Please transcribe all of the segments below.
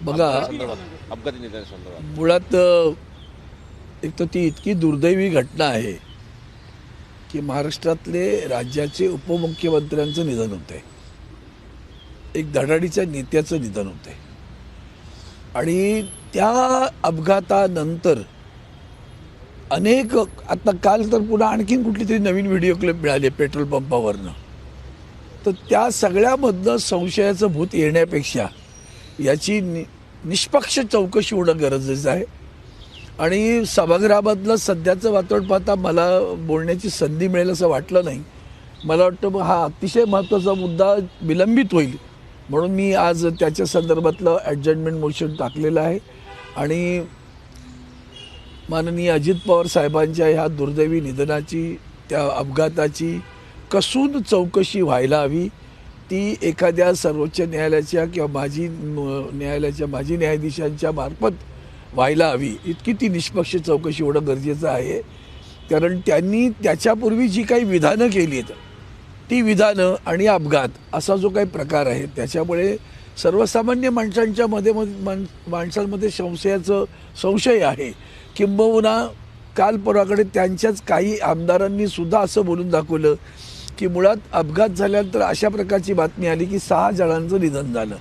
बघा, अपघाती निधनासंदर्भात मुळात एक तर ती इतकी दुर्दैवी घटना आहे की महाराष्ट्रातले राज्याचे उपमुख्यमंत्र्यांचं निधन होतंय, एक धडाडीच्या नेत्याचं निधन होतंय आणि त्या अपघातानंतर अनेक, आता काल तर पुन्हा आणखीन कुठली तरी नवीन व्हिडिओ क्लिप मिळाली पेट्रोल पंपावरनं, तर त्या सगळ्यामधनं संशयाचं भूत येण्यापेक्षा याची निष्पक्ष चौकशी होणं गरजेचं आहे. आणि सभागृहामधलं सध्याचं वातावरण पाहता मला बोलण्याची संधी मिळेल असं वाटलं नाही. मला वाटतं मग हा अतिशय महत्त्वाचा मुद्दा विलंबित होईल म्हणून मी आज त्याच्या संदर्भातलं ॲडजमेंट मोशन टाकलेलं आहे आणि माननीय अजित पवार साहेबांच्या ह्या दुर्दैवी निधनाची, त्या अपघाताची कसून चौकशी व्हायला हवी. ती एखाद्या सर्वोच्च न्यायालयाच्या किंवा माजी न्यायाधीशांच्या मार्फत व्हायला हवी. इतकी ती निष्पक्ष चौकशी होणं गरजेचं आहे. कारण त्यांनी त्याच्यापूर्वी जी काही विधानं केली आहेत ती विधानं आणि अपघात असा जो काही प्रकार आहे त्याच्यामुळे सर्वसामान्य माणसांमध्ये संशय आहे. किंबहुना काल परवाकडे त्यांच्याच काही आमदारांनी सुद्धा असं बोलून दाखवलं की मुळात अपघात झाल्यानंतर अशा प्रकारची बातमी आली की 6 जणांचं निधन झालं,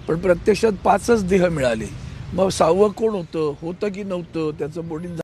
पण प्रत्यक्षात 5च देह मिळाले. मग 6वं कोण होतं की नव्हतं त्याचं बोर्डिंग